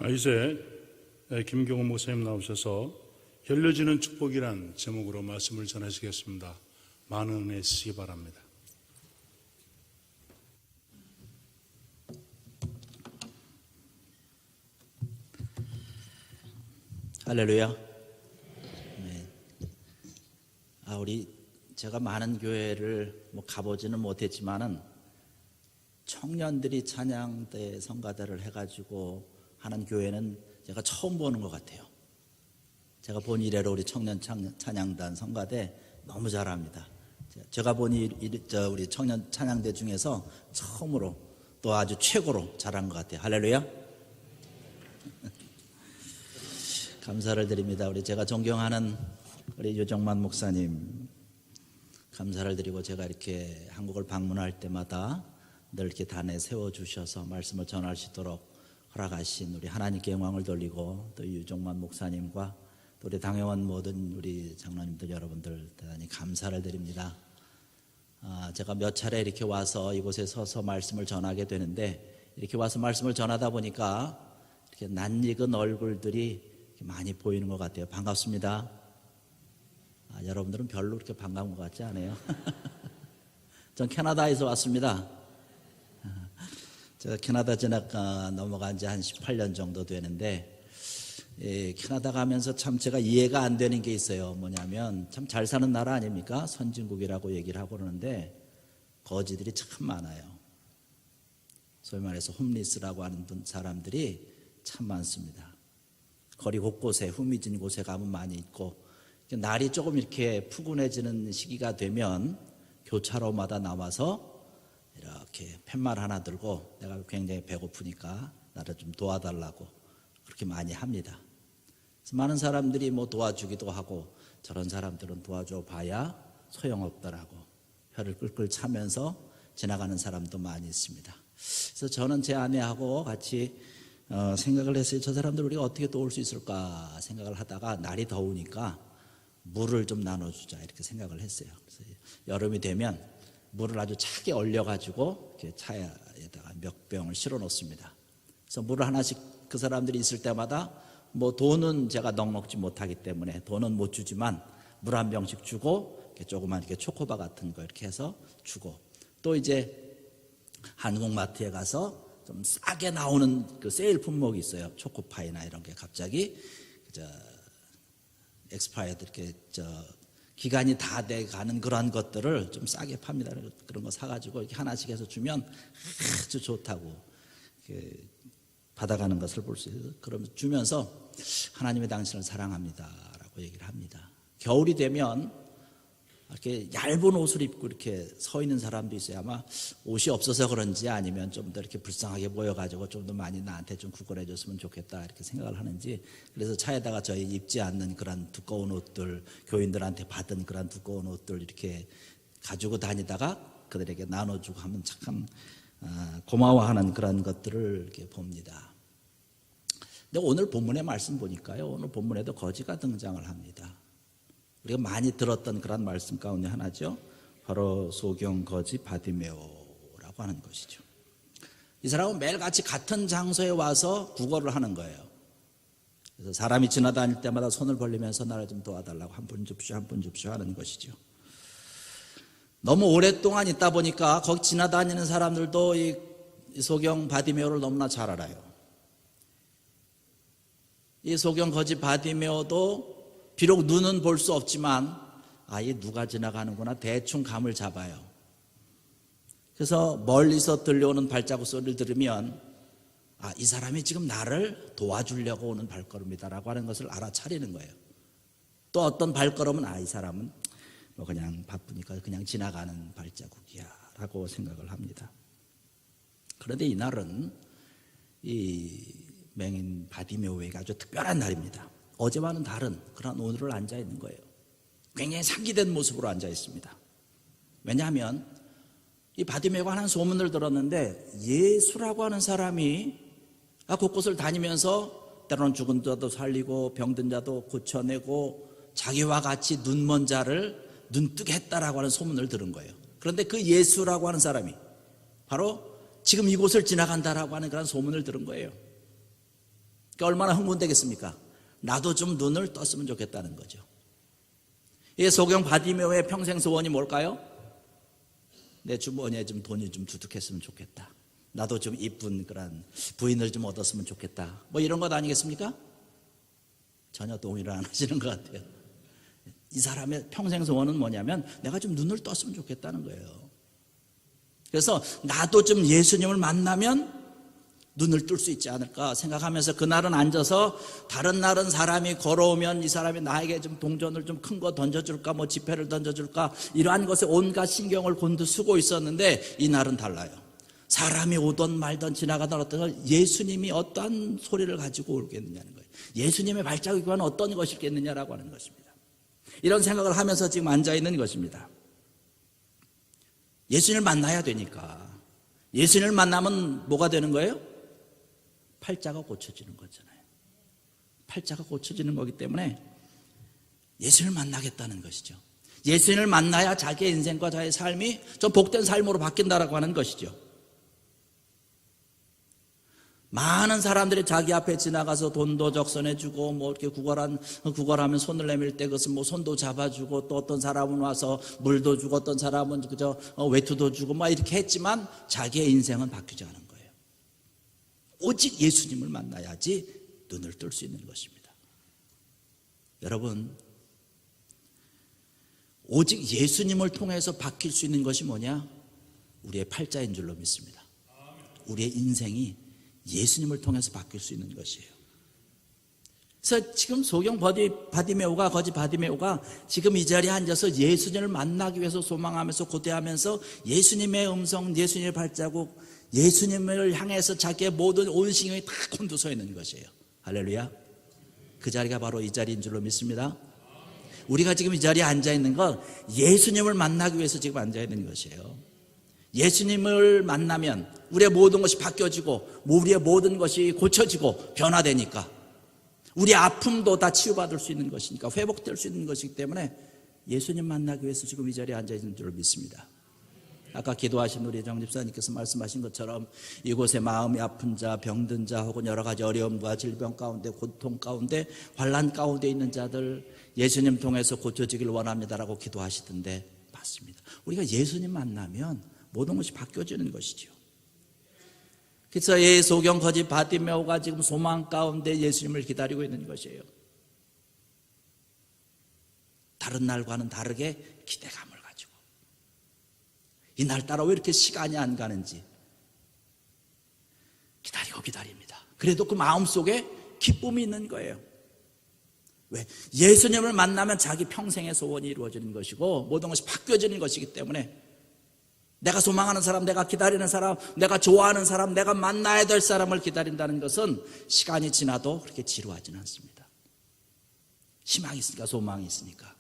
이제 김경호 목사님 나오셔서 열려지는 축복이란 제목으로 말씀을 전하시겠습니다. 많은 은혜 쓰시기 바랍니다. 할렐루야. 네. 제가 많은 교회를 가보지는 못했지만은 청년들이 찬양대 성가대를 해가지고 하는 교회는 제가 처음 보는 것 같아요. 제가 본 이래로 우리 청년 찬양단 성가대 너무 잘합니다. 제가 본 우리 청년 찬양대 중에서 처음으로 또 아주 최고로 잘한 것 같아요. 할렐루야. 감사를 드립니다. 제가 존경하는 우리 유정만 목사님 감사를 드리고, 제가 이렇게 한국을 방문할 때마다 늘 이렇게 단에 세워주셔서 말씀을 전할 수 있도록 허락하신 우리 하나님께 영광을 돌리고, 또 유정만 목사님과 또 우리 당회원 모든 우리 장로님들 여러분들 대단히 감사를 드립니다. 제가 몇 차례 이렇게 와서 이곳에 서서 말씀을 전하게 되는데, 이렇게 와서 말씀을 전하다 보니까 이렇게 낯익은 얼굴들이 많이 보이는 것 같아요. 반갑습니다. 여러분들은 별로 그렇게 반가운 것 같지 않아요? 전 캐나다에서 왔습니다. 제가 캐나다 넘어간 지 한 18년 정도 되는데, 캐나다 가면서 참 제가 이해가 안 되는 게 있어요. 뭐냐면 참 잘 사는 나라 아닙니까? 선진국이라고 얘기를 하고 그러는데 거지들이 참 많아요. 소위 말해서 홈리스라고 하는 사람들이 참 많습니다. 거리 곳곳에 후미진 곳에 가면 많이 있고, 날이 조금 이렇게 푸근해지는 시기가 되면 교차로마다 나와서 이렇게 팻말 하나 들고 내가 굉장히 배고프니까 나를 좀 도와달라고 그렇게 많이 합니다. 그래서 많은 사람들이 도와주기도 하고, 저런 사람들은 도와줘 봐야 소용없더라고 혀를 끌끌 차면서 지나가는 사람도 많이 있습니다. 그래서 저는 제 아내하고 같이 생각을 했어요. 저 사람들 우리가 어떻게 도울 수 있을까 생각을 하다가, 날이 더우니까 물을 좀 나눠주자 이렇게 생각을 했어요. 그래서 여름이 되면 물을 아주 차게 얼려가지고 이렇게 차에다가 몇 병을 실어 놓습니다. 그래서 물을 하나씩 그 사람들이 있을 때마다 돈은 제가 넉넉지 못하기 때문에 돈은 못 주지만 물 한 병씩 주고, 이렇게 조그만 이렇게 초코바 같은 거 이렇게 해서 주고, 또 이제 한국마트에 가서 좀 싸게 나오는 그 세일 품목이 있어요. 초코파이나 이런 게 갑자기 엑스파이어드 이렇게 기간이 다 돼 가는 그런 것들을 좀 싸게 팝니다. 그런 거 사가지고 이렇게 하나씩 해서 주면 아주 좋다고 받아가는 것을 볼 수 있어요. 그러면 주면서 하나님이 당신을 사랑합니다라고 얘기를 합니다. 겨울이 되면 이렇게 얇은 옷을 입고 이렇게 서 있는 사람도 있어요. 아마 옷이 없어서 그런지, 아니면 좀 더 이렇게 불쌍하게 보여가지고 좀 더 많이 나한테 좀 구걸해줬으면 좋겠다 이렇게 생각을 하는지, 그래서 차에다가 저희 입지 않는 그런 두꺼운 옷들, 교인들한테 받은 그런 두꺼운 옷들 이렇게 가지고 다니다가 그들에게 나눠주고 하면 참 고마워하는 그런 것들을 이렇게 봅니다. 근데 오늘 본문의 말씀 보니까요, 오늘 본문에도 거지가 등장을 합니다. 우리가 많이 들었던 그런 말씀 가운데 하나죠. 바로 소경 거지 바디메오라고 하는 것이죠. 이 사람은 매일같이 같은 장소에 와서 구걸을 하는 거예요. 그래서 사람이 지나다닐 때마다 손을 벌리면서 나를 좀 도와달라고 한 분 줍쇼 한 분 줍쇼 하는 것이죠. 너무 오랫동안 있다 보니까 거기 지나다니는 사람들도 이 소경 바디메오를 너무나 잘 알아요. 이 소경 거지 바디메오도 비록 눈은 볼 수 없지만 이 누가 지나가는구나 대충 감을 잡아요. 그래서 멀리서 들려오는 발자국 소리를 들으면 이 사람이 지금 나를 도와주려고 오는 발걸음이다라고 하는 것을 알아차리는 거예요. 또 어떤 발걸음은 이 사람은 그냥 바쁘니까 그냥 지나가는 발자국이야 라고 생각을 합니다. 그런데 이날은 이 맹인 바디메오에게 아주 특별한 날입니다. 어제와는 다른 그런 오늘을 앉아 있는 거예요. 굉장히 상기된 모습으로 앉아 있습니다. 왜냐하면 이 바디메오가 하는 소문을 들었는데, 예수라고 하는 사람이 곳곳을 다니면서 때로는 죽은 자도 살리고 병든 자도 고쳐내고 자기와 같이 눈먼 자를 눈뜨게 했다라고 하는 소문을 들은 거예요. 그런데 그 예수라고 하는 사람이 바로 지금 이곳을 지나간다라고 하는 그런 소문을 들은 거예요. 그러니까 얼마나 흥분되겠습니까? 나도 좀 눈을 떴으면 좋겠다는 거죠. 이 소경 바디메오의 평생 소원이 뭘까요? 내 주머니에 좀 돈이 좀 두둑했으면 좋겠다. 나도 좀 이쁜 그런 부인을 좀 얻었으면 좋겠다. 뭐 이런 것 아니겠습니까? 전혀 동의를 안 하시는 것 같아요. 이 사람의 평생 소원은 뭐냐면 내가 좀 눈을 떴으면 좋겠다는 거예요. 그래서 나도 좀 예수님을 만나면 눈을 뜰 수 있지 않을까 생각하면서 그날은 앉아서 다른 날은 사람이 걸어오면 이 사람이 나에게 좀 동전을 좀 큰 거 던져줄까 뭐 지폐를 던져줄까 이러한 것에 온갖 신경을 곤두쓰고 있었는데 이날은 달라요. 사람이 오던 말던 지나가던 어떤 걸 예수님이 어떠한 소리를 가지고 오겠느냐는 거예요. 예수님의 발자국이 과연 어떤 것이겠느냐라고 하는 것입니다. 이런 생각을 하면서 지금 앉아있는 것입니다. 예수님을 만나야 되니까. 예수님을 만나면 뭐가 되는 거예요? 팔자가 고쳐지는 거잖아요. 팔자가 고쳐지는 거기 때문에 예수님을 만나겠다는 것이죠. 예수님을 만나야 자기의 인생과 자기의 삶이 좀 복된 삶으로 바뀐다라고 하는 것이죠. 많은 사람들이 자기 앞에 지나가서 돈도 적선해주고 뭐 이렇게 구걸하면 손을 내밀 때 그것은 뭐 손도 잡아주고 또 어떤 사람은 와서 물도 주고 어떤 사람은 그저 외투도 주고 막 이렇게 했지만 자기의 인생은 바뀌지 않은 거예요. 오직 예수님을 만나야지 눈을 뜰 수 있는 것입니다. 여러분, 오직 예수님을 통해서 바뀔 수 있는 것이 뭐냐? 우리의 팔자인 줄로 믿습니다. 우리의 인생이 예수님을 통해서 바뀔 수 있는 것이에요. 그래서 지금 소경 바디메오가 거지 바디메오가 지금 이 자리에 앉아서 예수님을 만나기 위해서 소망하면서 고대하면서 예수님의 음성, 예수님의 발자국, 예수님을 향해서 자기의 모든 온 신경이 다 곤두서 있는 것이에요. 할렐루야. 그 자리가 바로 이 자리인 줄로 믿습니다. 우리가 지금 이 자리에 앉아 있는 건 예수님을 만나기 위해서 지금 앉아 있는 것이에요. 예수님을 만나면 우리의 모든 것이 바뀌어지고 우리의 모든 것이 고쳐지고 변화되니까 우리의 아픔도 다 치유받을 수 있는 것이니까 회복될 수 있는 것이기 때문에 예수님 만나기 위해서 지금 이 자리에 앉아 있는 줄 믿습니다. 아까 기도하신 우리 정 집사님께서 말씀하신 것처럼 이곳에 마음이 아픈 자, 병든 자 혹은 여러 가지 어려움과 질병 가운데 고통 가운데 환난 가운데 있는 자들 예수님 통해서 고쳐지길 원합니다라고 기도하시던데 맞습니다. 우리가 예수님 만나면 모든 것이 바뀌어지는 것이죠. 그래서 이 소경 거지 바디메오가 지금 소망 가운데 예수님을 기다리고 있는 것이에요. 다른 날과는 다르게 기대감을 가지고 이날따라 왜 이렇게 시간이 안 가는지 기다립니다. 그래도 그 마음속에 기쁨이 있는 거예요. 왜? 예수님을 만나면 자기 평생의 소원이 이루어지는 것이고 모든 것이 바뀌어지는 것이기 때문에 내가 소망하는 사람, 내가 기다리는 사람, 내가 좋아하는 사람, 내가 만나야 될 사람을 기다린다는 것은 시간이 지나도 그렇게 지루하지는 않습니다. 희망이 있으니까, 소망이 있으니까.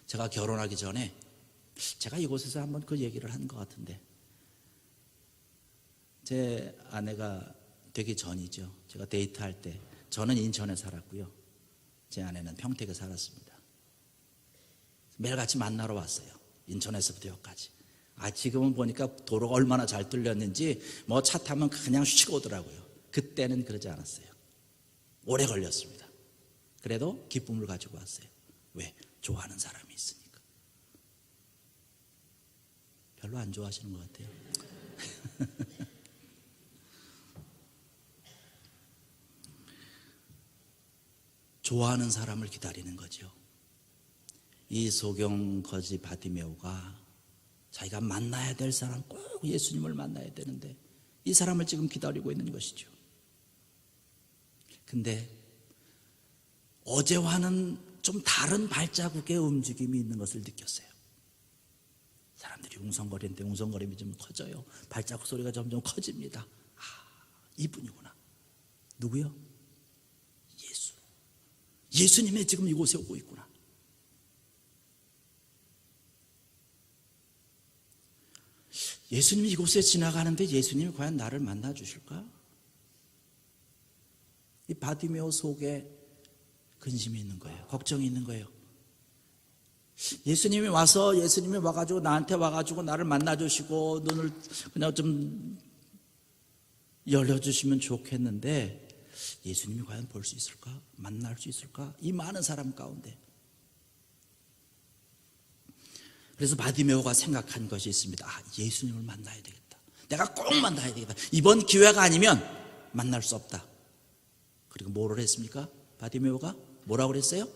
제가 결혼하기 전에 제가 이곳에서 한번 그 얘기를 한 것 같은데 제 아내가 되기 전이죠. 제가 데이트할 때 저는 인천에 살았고요. 제 아내는 평택에 살았습니다. 매일같이 만나러 왔어요. 인천에서부터 여기까지. 지금은 보니까 도로가 얼마나 잘 뚫렸는지 뭐 차 타면 그냥 쉬고 오더라고요. 그때는 그러지 않았어요. 오래 걸렸습니다. 그래도 기쁨을 가지고 왔어요. 왜? 좋아하는 사람이 있으니까. 별로 안 좋아하시는 것 같아요. 좋아하는 사람을 기다리는 거죠. 이 소경 거지 바디메오가 자기가 만나야 될 사람, 꼭 예수님을 만나야 되는데 이 사람을 지금 기다리고 있는 것이죠. 근데 어제와는 좀 다른 발자국의 움직임이 있는 것을 느꼈어요. 사람들이 웅성거리는데 웅성거림이 좀 커져요. 발자국 소리가 점점 커집니다. 이분이구나. 누구요? 예수님이 지금 이곳에 오고 있구나. 예수님이 이곳에 지나가는데 예수님이 과연 나를 만나 주실까? 이 바디메오 속에 근심이 있는 거예요. 걱정이 있는 거예요. 예수님이 와가지고 나한테 와가지고 나를 만나 주시고 눈을 그냥 좀 열려주시면 좋겠는데 예수님이 과연 볼 수 있을까? 만날 수 있을까? 이 많은 사람 가운데. 그래서 바디메오가 생각한 것이 있습니다. 예수님을 만나야 되겠다. 내가 꼭 만나야 되겠다. 이번 기회가 아니면 만날 수 없다. 그리고 뭐를 했습니까? 바디메오가 뭐라고 그랬어요?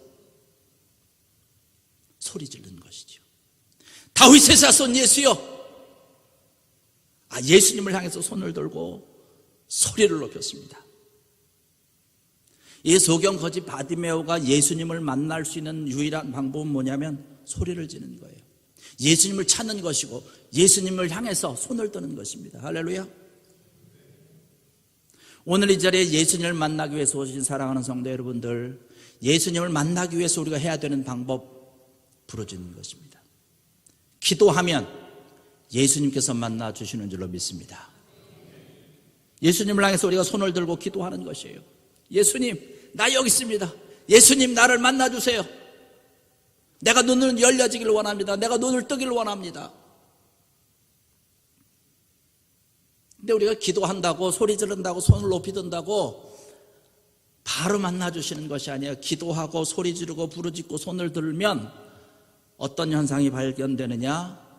소리 지르는 것이죠. 다윗의 자손 예수여. 예수님을 향해서 손을 들고 소리를 높였습니다. 이 소경 거지 바디메오가 예수님을 만날 수 있는 유일한 방법은 뭐냐면 소리를 지르는 거예요. 예수님을 찾는 것이고 예수님을 향해서 손을 드는 것입니다. 할렐루야. 오늘 이 자리에 예수님을 만나기 위해서 오신 사랑하는 성도 여러분들, 예수님을 만나기 위해서 우리가 해야 되는 방법 부르짖는 것입니다. 기도하면 예수님께서 만나 주시는 줄로 믿습니다. 예수님을 향해서 우리가 손을 들고 기도하는 것이에요. 예수님, 나 여기 있습니다. 예수님, 나를 만나 주세요. 내가 눈을 열려지기를 원합니다. 내가 눈을 뜨기를 원합니다. 근데 우리가 기도한다고, 소리 지른다고, 손을 높이 든다고 바로 만나 주시는 것이 아니에요. 기도하고 소리 지르고 부르짖고 손을 들면 어떤 현상이 발견되느냐?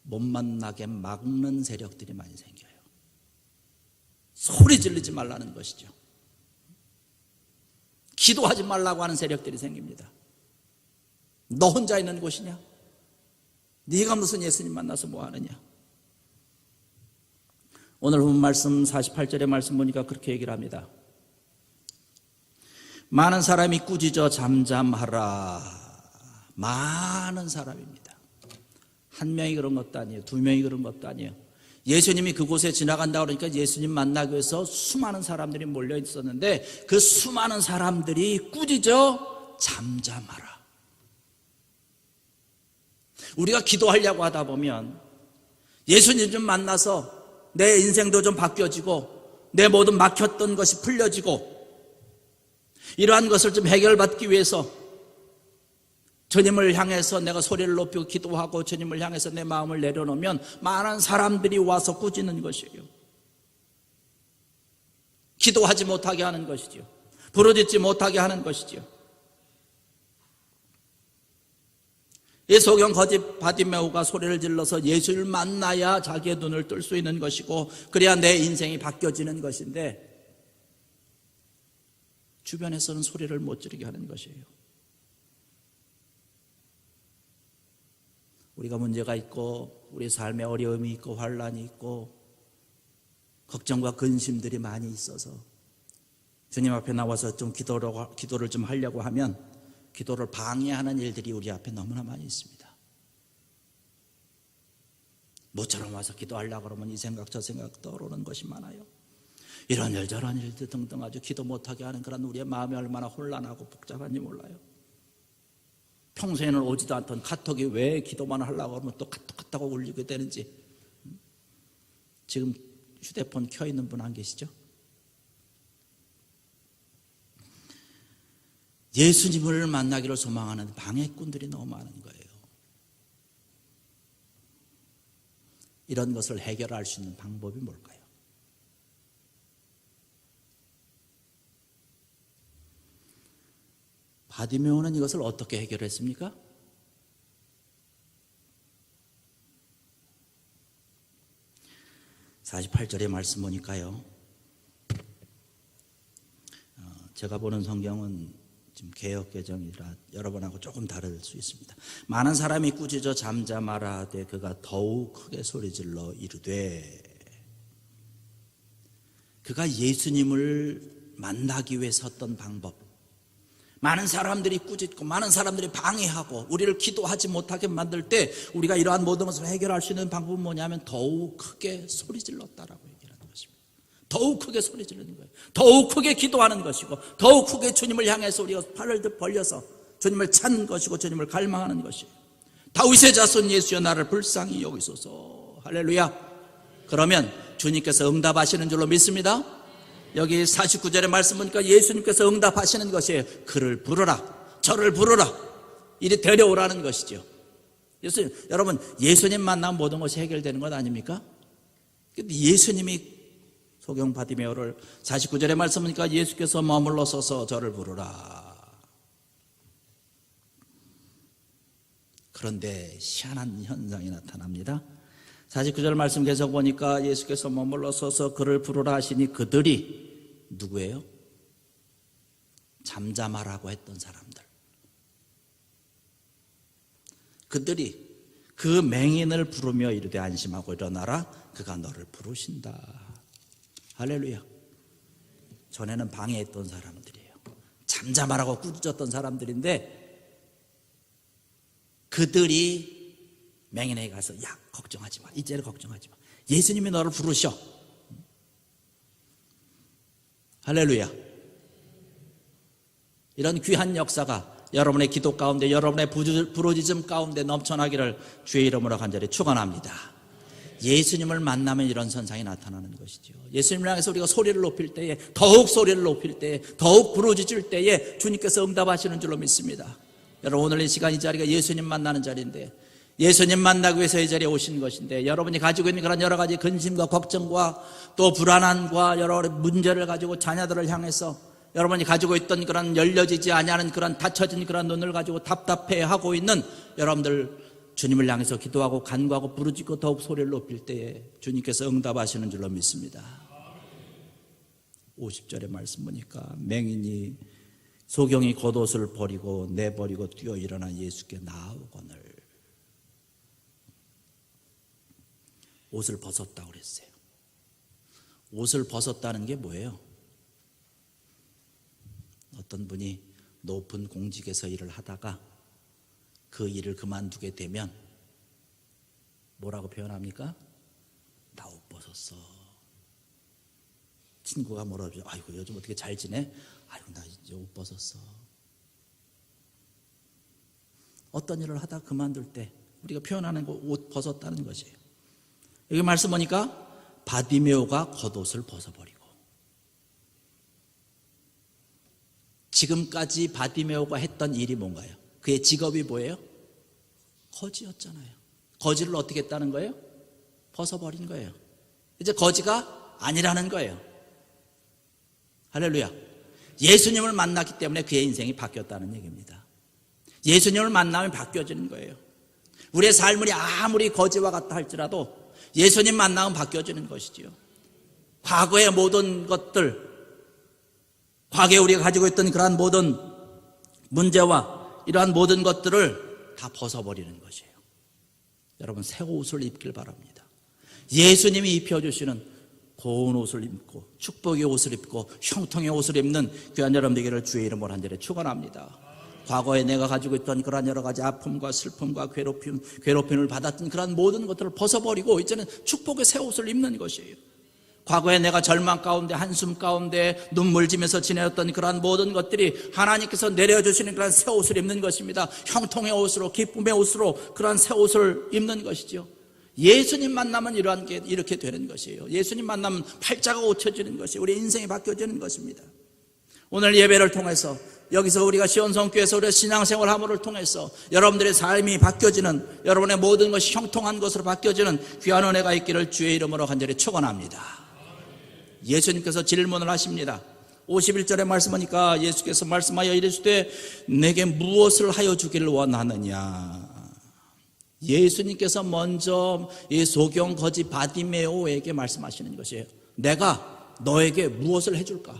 못 만나게 막는 세력들이 많이 생겨요. 소리 지르지 말라는 것이죠. 기도하지 말라고 하는 세력들이 생깁니다. 너 혼자 있는 곳이냐? 네가 무슨 예수님 만나서 뭐 하느냐? 오늘 본 말씀 48절의 말씀 보니까 그렇게 얘기를 합니다. 많은 사람이 꾸짖어 잠잠하라. 많은 사람입니다. 한 명이 그런 것도 아니에요. 두 명이 그런 것도 아니에요. 예수님이 그곳에 지나간다 그러니까 예수님 만나기 위해서 수많은 사람들이 몰려 있었는데 그 수많은 사람들이 꾸짖어 잠잠하라. 우리가 기도하려고 하다 보면 예수님 좀 만나서 내 인생도 좀 바뀌어지고 내 모든 막혔던 것이 풀려지고 이러한 것을 좀 해결받기 위해서 주님을 향해서 내가 소리를 높이고 기도하고 주님을 향해서 내 마음을 내려놓으면 많은 사람들이 와서 꾸짖는 것이에요. 기도하지 못하게 하는 것이죠. 부르짖지 못하게 하는 것이죠. 이 소경 거지 바디메오가 소리를 질러서 예수를 만나야 자기의 눈을 뜰 수 있는 것이고 그래야 내 인생이 바뀌어지는 것인데 주변에서는 소리를 못 지르게 하는 것이에요. 우리가 문제가 있고 우리 삶에 어려움이 있고 환란이 있고 걱정과 근심들이 많이 있어서 주님 앞에 나와서 좀 기도를 좀 하려고 하면 기도를 방해하는 일들이 우리 앞에 너무나 많이 있습니다. 모처럼 와서 기도하려고 그러면 이 생각 저 생각 떠오르는 것이 많아요. 이런 일 저런 일들 등등 아주 기도 못하게 하는 그런 우리의 마음이 얼마나 혼란하고 복잡한지 몰라요. 평소에는 오지도 않던 카톡이 왜 기도만 하려고 하면 또 카톡 울리게 되는지. 지금 휴대폰 켜 있는 분 안 계시죠? 예수님을 만나기를 소망하는 방해꾼들이 너무 많은 거예요. 이런 것을 해결할 수 있는 방법이 뭘까요? 바디메오는 이것을 어떻게 해결했습니까? (48절의) 말씀 보니까요, 제가 보는 성경은 지금 개역개정이라 여러분하고 조금 다를 수 있습니다. 많은 사람이 꾸짖어 잠잠하라되 그가 더욱 크게 소리질러 이르되. 그가 예수님을 만나기 위해 섰던 방법, 많은 사람들이 꾸짖고 많은 사람들이 방해하고 우리를 기도하지 못하게 만들 때 우리가 이러한 모든 것을 해결할 수 있는 방법은 뭐냐면 더욱 크게 소리질렀다라고 얘기하는 것입니다. 더욱 크게 소리지르는 거예요. 더욱 크게 기도하는 것이고 더욱 크게 주님을 향해서 우리가 팔을 벌려서 주님을 찾는 것이고 주님을 갈망하는 것이에요. 다윗의 자손 예수여 나를 불쌍히 여기소서. 할렐루야. 그러면 주님께서 응답하시는 줄로 믿습니다. 여기 49절의 말씀 보니까 예수님께서 응답하시는 것이에요. 그를 부르라, 저를 부르라, 이리 데려오라는 것이죠. 여러분, 예수님 만나면 모든 것이 해결되는 것 아닙니까? 근데 예수님이 소경 바디메오를 49절에 말씀하니까 예수께서 머물러 서서 저를 부르라. 그런데 희한한 현상이 나타납니다. 49절 말씀 계속 보니까 예수께서 머물러 서서 그를 부르라 하시니 그들이 누구예요? 잠잠하라고 했던 사람들. 그들이 그 맹인을 부르며 이르되 안심하고 일어나라 그가 너를 부르신다. 할렐루야. 전에는 방해에 있던 사람들이에요. 잠잠하라고 꾸짖었던 사람들인데 그들이 맹인에게 가서 야 걱정하지 마. 이제는 걱정하지 마. 예수님이 너를 부르셔. 할렐루야. 이런 귀한 역사가 여러분의 기도 가운데 여러분의 부르짖음 가운데 넘쳐나기를 주의 이름으로 간절히 축원합니다. 예수님을 만나면 이런 선상이 나타나는 것이죠. 예수님을 향해서 우리가 소리를 높일 때에 더욱 소리를 높일 때에 더욱 부르짖을 때에 주님께서 응답하시는 줄로 믿습니다. 여러분 오늘 이 시간 이 자리가 예수님 만나는 자리인데 예수님 만나기 위해서 이 자리에 오신 것인데 여러분이 가지고 있는 그런 여러 가지 근심과 걱정과 또 불안함과 여러 가지 문제를 가지고 자녀들을 향해서 여러분이 가지고 있던 그런 열려지지 아니하는 그런 닫혀진 그런 눈을 가지고 답답해하고 있는 여러분들 주님을 향해서 기도하고 간구하고 부르짖고 더욱 소리를 높일 때에 주님께서 응답하시는 줄로 믿습니다. 50절의 말씀 보니까 맹인이 소경이 겉옷을 버리고 내버리고 뛰어 일어나 예수께 나아오거늘 옷을 벗었다고 그랬어요. 옷을 벗었다는 게 뭐예요? 어떤 분이 높은 공직에서 일을 하다가 그 일을 그만두게 되면 뭐라고 표현합니까? 나 옷 벗었어. 친구가 뭐라고 하죠? 아이고 요즘 어떻게 잘 지내? 아이고 나 이제 옷 벗었어. 어떤 일을 하다 그만둘 때 우리가 표현하는 거 옷 벗었다는 것이에요. 여기 말씀 보니까 바디메오가 겉옷을 벗어버리고 지금까지 바디메오가 했던 일이 뭔가요? 그의 직업이 뭐예요? 거지였잖아요. 거지를 어떻게 했다는 거예요? 벗어버린 거예요. 이제 거지가 아니라는 거예요. 할렐루야. 예수님을 만났기 때문에 그의 인생이 바뀌었다는 얘기입니다. 예수님을 만나면 바뀌어지는 거예요. 우리의 삶이 아무리 거지와 같다 할지라도 예수님 만나면 바뀌어지는 것이지요. 과거의 모든 것들, 과거에 우리가 가지고 있던 그러한 모든 문제와 이러한 모든 것들을 다 벗어버리는 것이에요. 여러분 새 옷을 입길 바랍니다. 예수님이 입혀주시는 고운 옷을 입고 축복의 옷을 입고 형통의 옷을 입는 귀한 여러분 되기를 주의 이름으로 한절에 축원합니다. 과거에 내가 가지고 있던 그런 여러 가지 아픔과 슬픔과 괴롭힘을 받았던 그런 모든 것들을 벗어버리고 이제는 축복의 새 옷을 입는 것이에요. 과거에 내가 절망 가운데 한숨 가운데 눈물 지면서 지내었던 그러한 모든 것들이 하나님께서 내려주시는 그런 새 옷을 입는 것입니다. 형통의 옷으로 기쁨의 옷으로 그러한 새 옷을 입는 것이죠. 예수님 만나면 이러한 게 이렇게 되는 것이에요. 예수님 만나면 팔자가 고쳐지는 것이에요. 우리 인생이 바뀌어지는 것입니다. 오늘 예배를 통해서 여기서 우리가 시온성교회에서 우리가 신앙생활 함을 통해서 여러분들의 삶이 바뀌어지는 여러분의 모든 것이 형통한 것으로 바뀌어지는 귀한 은혜가 있기를 주의 이름으로 간절히 축원합니다. 예수님께서 질문을 하십니다. 51절에 말씀하니까 예수께서 말씀하여 이르시되 내게 무엇을 하여 주기를 원하느냐. 예수님께서 먼저 이 소경 거지 바디메오에게 말씀하시는 것이에요. 내가 너에게 무엇을 해줄까?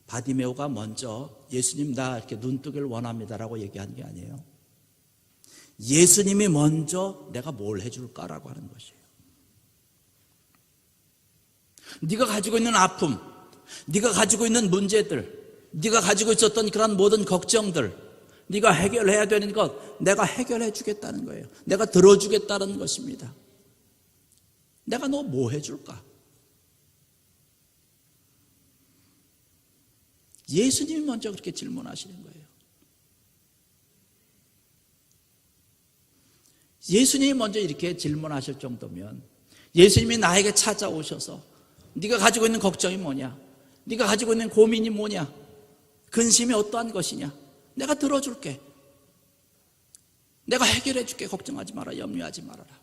바디메오가 먼저 예수님 나 이렇게 눈뜨기를 원합니다라고 얘기한 게 아니에요. 예수님이 먼저 내가 뭘 해줄까라고 하는 것이에요. 네가 가지고 있는 아픔, 네가 가지고 있는 문제들, 네가 가지고 있었던 그런 모든 걱정들, 네가 해결해야 되는 것 내가 해결해 주겠다는 거예요. 내가 들어주겠다는 것입니다. 내가 너 뭐 해줄까? 예수님이 먼저 그렇게 질문하시는 거예요. 예수님이 먼저 이렇게 질문하실 정도면 예수님이 나에게 찾아오셔서 네가 가지고 있는 걱정이 뭐냐? 네가 가지고 있는 고민이 뭐냐? 근심이 어떠한 것이냐? 내가 들어줄게. 내가 해결해 줄게. 걱정하지 마라. 염려하지 말아라.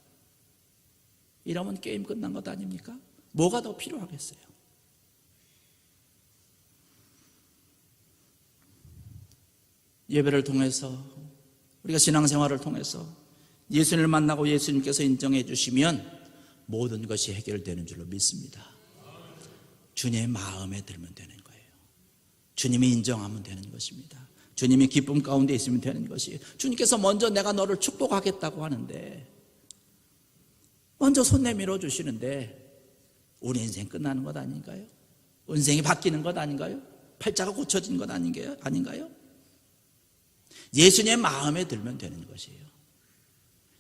이러면 게임 끝난 것 아닙니까? 뭐가 더 필요하겠어요? 예배를 통해서, 우리가 신앙생활을 통해서 예수님을 만나고 예수님께서 인정해 주시면 모든 것이 해결되는 줄로 믿습니다. 주님의 마음에 들면 되는 거예요. 주님이 인정하면 되는 것입니다. 주님이 기쁨 가운데 있으면 되는 것이에요. 주님께서 먼저 내가 너를 축복하겠다고 하는데, 먼저 손 내밀어 주시는데 우리 인생 끝나는 것 아닌가요? 인생이 바뀌는 것 아닌가요? 팔자가 고쳐진 것 아닌가요? 예수님의 마음에 들면 되는 것이에요.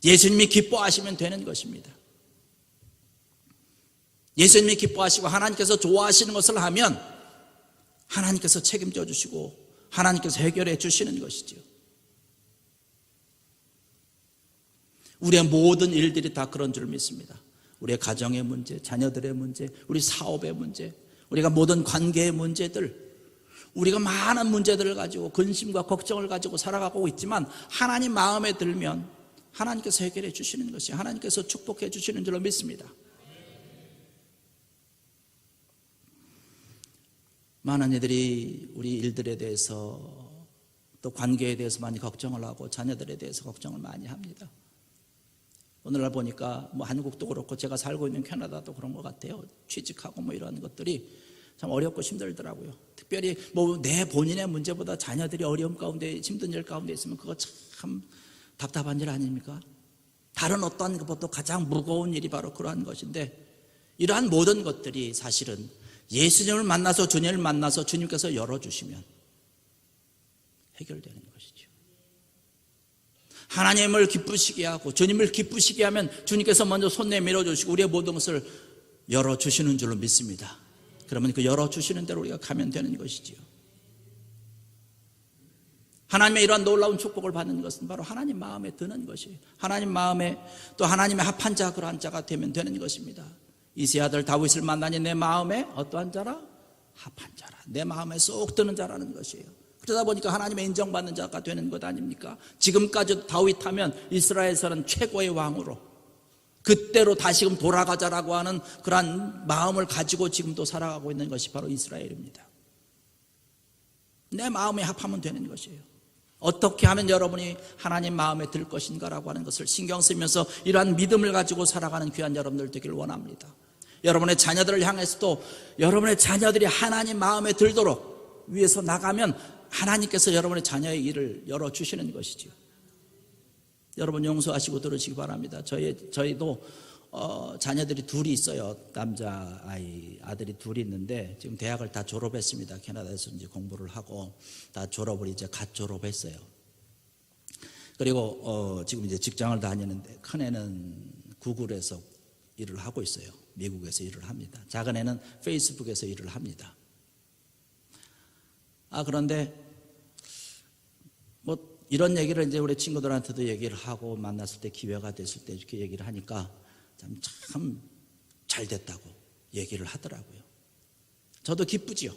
예수님이 기뻐하시면 되는 것입니다. 예수님이 기뻐하시고 하나님께서 좋아하시는 것을 하면 하나님께서 책임져 주시고 하나님께서 해결해 주시는 것이죠. 우리의 모든 일들이 다 그런 줄 믿습니다. 우리의 가정의 문제, 자녀들의 문제, 우리 사업의 문제, 우리가 모든 관계의 문제들, 우리가 많은 문제들을 가지고 근심과 걱정을 가지고 살아가고 있지만 하나님 마음에 들면 하나님께서 해결해 주시는 것이, 하나님께서 축복해 주시는 줄로 믿습니다. 많은 이들이 우리 일들에 대해서 또 관계에 대해서 많이 걱정을 하고 자녀들에 대해서 걱정을 많이 합니다. 오늘날 보니까 뭐 한국도 그렇고 제가 살고 있는 캐나다도 그런 것 같아요. 취직하고 뭐 이런 것들이 참 어렵고 힘들더라고요. 특별히 뭐 내 본인의 문제보다 자녀들이 어려움 가운데, 힘든 일 가운데 있으면 그거 참 답답한 일 아닙니까? 다른 어떠한 것보다 가장 무거운 일이 바로 그러한 것인데, 이러한 모든 것들이 사실은 예수님을 만나서, 주님을 만나서 주님께서 열어주시면 해결되는 것이죠. 하나님을 기쁘시게 하고 주님을 기쁘시게 하면 주님께서 먼저 손 내밀어 주시고 우리의 모든 것을 열어주시는 줄로 믿습니다. 그러면 그 열어주시는 대로 우리가 가면 되는 것이지요. 하나님의 이러한 놀라운 축복을 받는 것은 바로 하나님 마음에 드는 것이에요. 하나님 마음에, 또 하나님의 합한 자, 그러한 자가 되면 되는 것입니다. 이세 아들 다윗을 만나니 내 마음에 어떠한 자라? 합한 자라. 내 마음에 쏙 드는 자라는 것이에요. 그러다 보니까 하나님의 인정받는 자가 되는 것 아닙니까? 지금까지 다윗하면 이스라엘에서는 최고의 왕으로, 그때로 다시금 돌아가자라고 하는 그러한 마음을 가지고 지금도 살아가고 있는 것이 바로 이스라엘입니다. 내 마음에 합하면 되는 것이에요. 어떻게 하면 여러분이 하나님 마음에 들 것인가라고 하는 것을 신경 쓰면서 이러한 믿음을 가지고 살아가는 귀한 여러분들 되기를 원합니다. 여러분의 자녀들을 향해서도 여러분의 자녀들이 하나님 마음에 들도록 위해서 나가면 하나님께서 여러분의 자녀의 일을 열어주시는 것이죠. 여러분 용서하시고 들으시기 바랍니다. 저희도 자녀들이 둘이 있어요. 남자 아들이 둘이 있는데 지금 대학을 다 졸업했습니다. 캐나다에서 이제 공부를 하고 다 졸업을 이제 갓 졸업했어요. 그리고 지금 이제 직장을 다니는데 큰 애는 구글에서 일을 하고 있어요. 미국에서 일을 합니다. 작은 애는 페이스북에서 일을 합니다. 그런데 뭐 이런 얘기를 이제 우리 친구들한테도 얘기를 하고 만났을 때 기회가 됐을 때 이렇게 얘기를 하니까 참 잘 됐다고 얘기를 하더라고요. 저도 기쁘지요.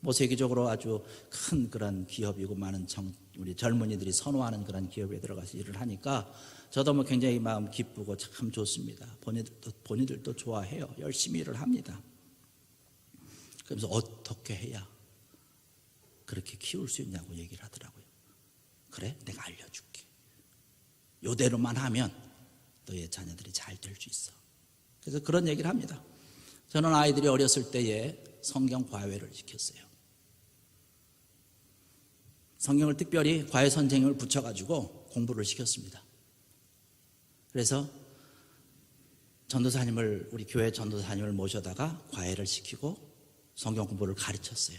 뭐 세계적으로 아주 큰 그런 기업이고 많은 우리 젊은이들이 선호하는 그런 기업에 들어가서 일을 하니까 저도 뭐 굉장히 마음 기쁘고 참 좋습니다. 본인들도 좋아해요. 열심히 일을 합니다. 그래서 어떻게 해야 그렇게 키울 수 있냐고 얘기를 하더라고요. 그래? 내가 알려줄게. 요대로만 하면 너의 자녀들이 잘 될 수 있어. 그래서 그런 얘기를 합니다. 저는 아이들이 어렸을 때에 성경 과외를 시켰어요. 성경을 특별히 과외 선생님을 붙여가지고 공부를 시켰습니다. 그래서 전도사님을, 우리 교회 전도사님을 모셔다가 과외를 시키고 성경 공부를 가르쳤어요.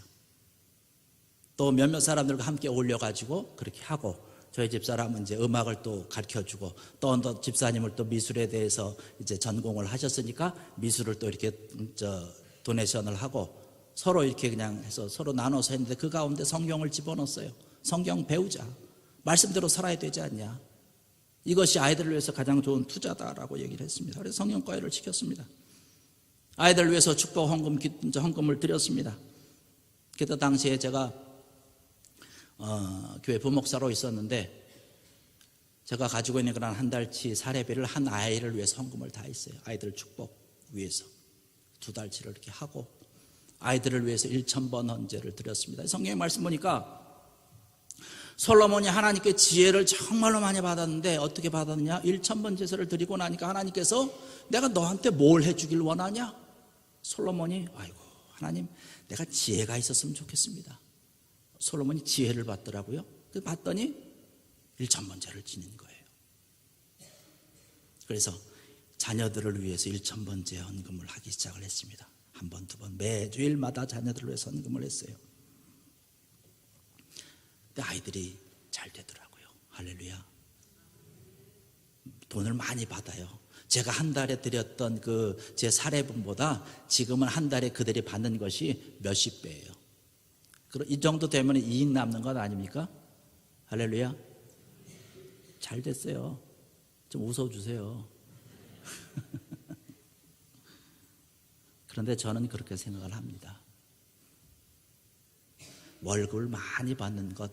또 몇몇 사람들과 함께 어울려가지고 그렇게 하고, 저희 집사람은 이제 음악을 또 가르쳐주고, 또 집사님을 또 미술에 대해서 이제 전공을 하셨으니까 미술을 또 이렇게 도네이션을 하고 서로 이렇게 그냥 해서 서로 나눠서 했는데 그 가운데 성경을 집어넣었어요. 성경 배우자. 말씀대로 살아야 되지 않냐. 이것이 아이들을 위해서 가장 좋은 투자다라고 얘기를 했습니다. 그래서 성경과외를 시켰습니다. 아이들을 위해서 축복 헌금을 드렸습니다. 그때 당시에 제가 교회 부목사로 있었는데 제가 가지고 있는 그런 한 달치 사례비를 한 아이를 위해서 헌금을 다 했어요. 아이들 축복 위해서 2달치를 이렇게 하고 아이들을 위해서 1,000번 헌제를 드렸습니다. 성경의 말씀 보니까 솔로몬이 하나님께 지혜를 정말로 많이 받았는데 어떻게 받았느냐? 1,000번 제사를 드리고 나니까 하나님께서 내가 너한테 뭘 해주길 원하냐? 솔로몬이 아이고 하나님 내가 지혜가 있었으면 좋겠습니다. 솔로몬이 지혜를 받더라고요. 그래서 봤더니 1,000번 제를 지닌 거예요. 그래서 자녀들을 위해서 1,000번 제 헌금을 하기 시작을 했습니다. 한 번, 두 번, 매주일마다 자녀들을 위해서 헌금을 했어요. 근데 아이들이 잘 되더라고요. 할렐루야. 돈을 많이 받아요. 제가 한 달에 드렸던 그 제 사례분보다 지금은 한 달에 그들이 받는 것이 몇십 배예요. 이 정도 되면 이익 남는 것 아닙니까? 할렐루야. 잘 됐어요. 좀 웃어주세요. 그런데 저는 그렇게 생각을 합니다. 월급을 많이 받는 것,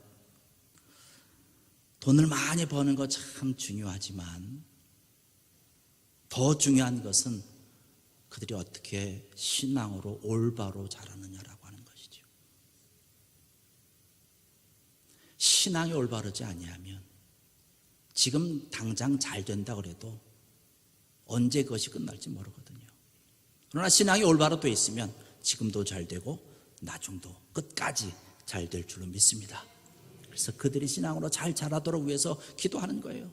돈을 많이 버는 것 참 중요하지만 더 중요한 것은 그들이 어떻게 신앙으로 올바로 자라느냐라고 하는 것이죠. 신앙이 올바르지 아니하면 지금 당장 잘 된다 그래도 언제 그것이 끝날지 모르거든요. 그러나 신앙이 올바로 되어 있으면 지금도 잘 되고 나중도 끝까지 잘 될 줄로 믿습니다. 그래서 그들이 신앙으로 잘 자라도록 위해서 기도하는 거예요.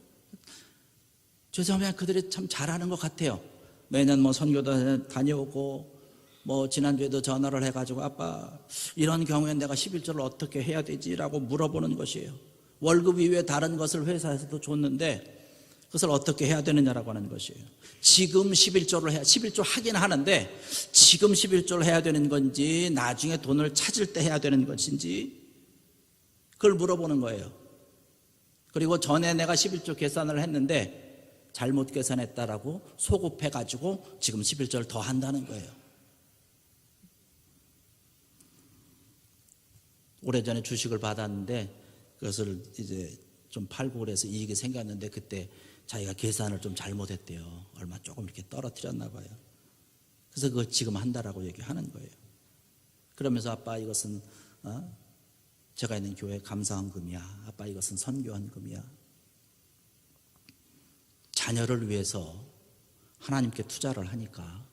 죄송하면 그들이 참 잘하는 것 같아요. 매년 선교도 다녀오고 지난주에도 전화를 해가지고 아빠 이런 경우엔 내가 11조를 어떻게 해야 되지라고 물어보는 것이에요. 월급 이외에 다른 것을 회사에서도 줬는데 그것을 어떻게 해야 되느냐라고 하는 것이에요. 지금 11조 하긴 하는데 지금 11조를 해야 되는 건지 나중에 돈을 찾을 때 해야 되는 것인지 그걸 물어보는 거예요. 그리고 전에 내가 11조 계산을 했는데 잘못 계산했다라고 소급해가지고 지금 11조를 더 한다는 거예요. 오래전에 주식을 받았는데 그것을 이제 좀 팔고 그래서 이익이 생겼는데 그때 자기가 계산을 좀 잘못했대요. 얼마 조금 이렇게 떨어뜨렸나 봐요. 그래서 그걸 지금 한다라고 얘기하는 거예요. 그러면서 아빠 이것은 제가 있는 교회 감사헌금이야. 아빠 이것은 선교헌금이야. 자녀를 위해서 하나님께 투자를 하니까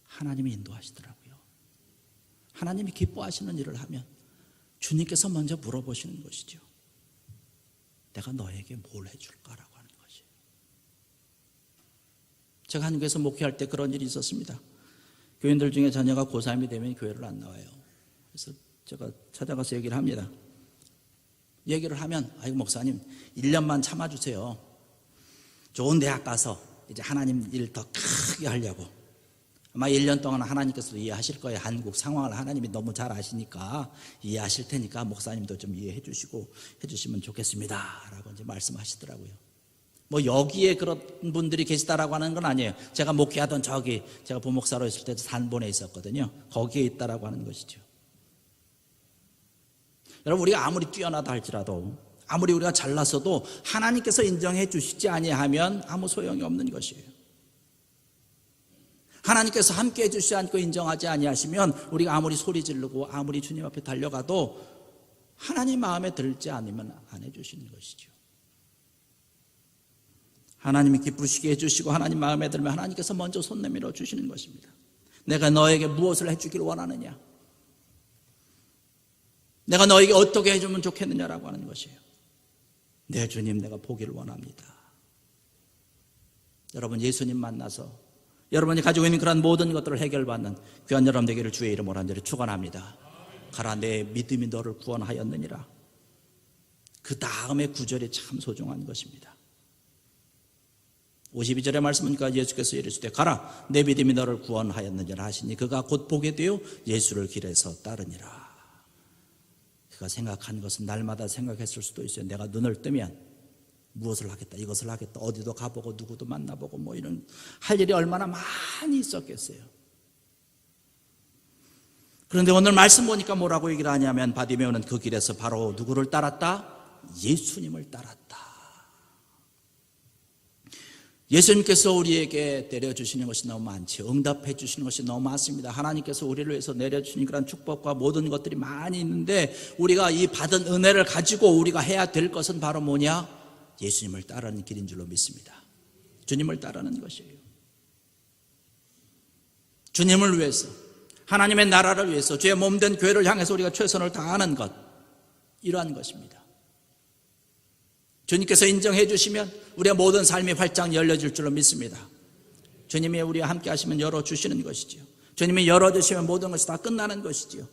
하나님이 인도하시더라고요. 하나님이 기뻐하시는 일을 하면 주님께서 먼저 물어보시는 것이죠. 내가 너에게 뭘 해줄까라고 하는 것이에요. 제가 한국에서 목회할 때 그런 일이 있었습니다. 교인들 중에 자녀가 고3이 되면 교회를 안 나와요. 그래서 제가 찾아가서 얘기를 합니다. 얘기를 하면 아이고 목사님 1년만 참아주세요. 좋은 대학 가서 이제 하나님 일 더 크게 하려고. 아마 1년 동안 하나님께서도 이해하실 거예요. 한국 상황을 하나님이 너무 잘 아시니까 이해하실 테니까 목사님도 좀 이해해 주시고 해주시면 좋겠습니다 라고 이제 말씀하시더라고요. 여기에 그런 분들이 계시다라고 하는 건 아니에요. 제가 목회하던 제가 부목사로 있을 때 산본에 있었거든요. 거기에 있다라고 하는 것이죠. 여러분 우리가 아무리 뛰어나다 할지라도 아무리 우리가 잘났어도 하나님께서 인정해 주시지 아니하면 아무 소용이 없는 것이에요. 하나님께서 함께 해주시지 않고 인정하지 아니하시면 우리가 아무리 소리 지르고 아무리 주님 앞에 달려가도 하나님 마음에 들지 않으면 안 해주시는 것이죠. 하나님이 기쁘시게 해주시고 하나님 마음에 들면 하나님께서 먼저 손 내밀어 주시는 것입니다. 내가 너에게 무엇을 해주길 원하느냐, 내가 너에게 어떻게 해주면 좋겠느냐라고 하는 것이에요. 네 주님 내가 보기를 원합니다. 여러분 예수님 만나서 여러분이 가지고 있는 그런 모든 것들을 해결받는 귀한 여러분 되기를 주의 이름으로 간절히 축원합니다. 가라 내 믿음이 너를 구원하였느니라. 그 다음에 구절이 참 소중한 것입니다. 52절의 말씀이니까 예수께서 이르시되 가라 내 믿음이 너를 구원하였느니라 하시니 그가 곧 보게 되어 예수를 길에서 따르니라. 그가 생각한 것은 날마다 생각했을 수도 있어요. 내가 눈을 뜨면 무엇을 하겠다, 이것을 하겠다, 어디도 가보고 누구도 만나보고 이런 할 일이 얼마나 많이 있었겠어요. 그런데 오늘 말씀 보니까 뭐라고 얘기를 하냐면 바디메오는 그 길에서 바로 누구를 따랐다? 예수님을 따랐다. 예수님께서 우리에게 내려주시는 것이 너무 많지요. 응답해 주시는 것이 너무 많습니다. 하나님께서 우리를 위해서 내려주시는 그런 축복과 모든 것들이 많이 있는데 우리가 이 받은 은혜를 가지고 우리가 해야 될 것은 바로 뭐냐? 예수님을 따르는 길인 줄로 믿습니다. 주님을 따르는 것이에요. 주님을 위해서, 하나님의 나라를 위해서, 주의 몸된 교회를 향해서 우리가 최선을 다하는 것, 이러한 것입니다. 주님께서 인정해 주시면 우리의 모든 삶이 활짝 열려질 줄로 믿습니다. 주님이 우리와 함께 하시면 열어주시는 것이지요. 주님이 열어주시면 모든 것이 다 끝나는 것이지요.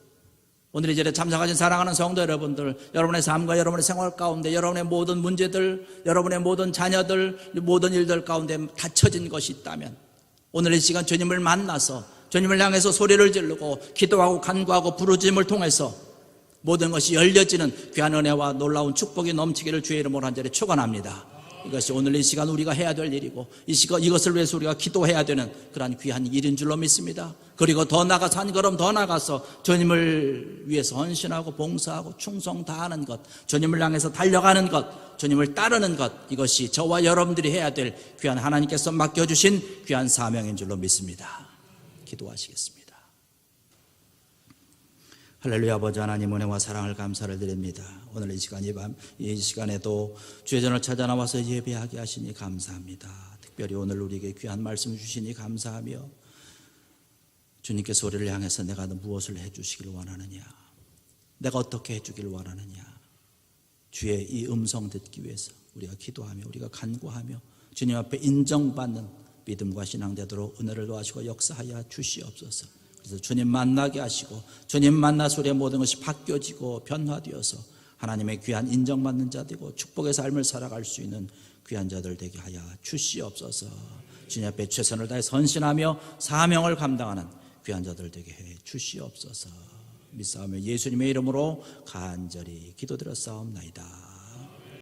오늘 이 자리에 참석하신 사랑하는 성도 여러분들, 여러분의 삶과 여러분의 생활 가운데 여러분의 모든 문제들, 여러분의 모든 자녀들, 모든 일들 가운데 닫혀진 것이 있다면 오늘 이 시간 주님을 만나서 주님을 향해서 소리를 지르고 기도하고 간구하고 부르짖음을 통해서 모든 것이 열려지는 귀한 은혜와 놀라운 축복이 넘치기를 주의 이름으로 한 자리에 축원합니다. 이것이 오늘 이 시간 우리가 해야 될 일이고 이것을 위해서 우리가 기도해야 되는 그러한 귀한 일인 줄로 믿습니다. 그리고 더 나아가서 한 걸음 더 나아가서 주님을 위해서 헌신하고 봉사하고 충성 다하는 것, 주님을 향해서 달려가는 것, 주님을 따르는 것, 이것이 저와 여러분들이 해야 될 귀한 하나님께서 맡겨주신 귀한 사명인 줄로 믿습니다. 기도하시겠습니다. 할렐루야. 아버지 하나님, 은혜와 사랑을 감사를 드립니다. 오늘 이 시간 이 시간에도 주의 전을 찾아 나와서 예배하게 하시니 감사합니다. 특별히 오늘 우리에게 귀한 말씀 주시니 감사하며 주님께서 우리를 향해서 내가 무엇을 해주시길 원하느냐, 내가 어떻게 해주길 원하느냐, 주의 이 음성 듣기 위해서 우리가 기도하며 우리가 간구하며 주님 앞에 인정받는 믿음과 신앙 되도록 은혜를 도와주시고 역사하여 주시옵소서. 그래서 주님 만나게 하시고 주님 만나서 우리의 모든 것이 바뀌어지고 변화되어서 하나님의 귀한 인정받는 자 되고 축복의 삶을 살아갈 수 있는 귀한 자들 되게 하여 주시옵소서. 주님 앞에 최선을 다해 헌신하며 사명을 감당하는 귀한 자들 되게 해 주시옵소서. 믿사오며 예수님의 이름으로 간절히 기도드렸사옵나이다.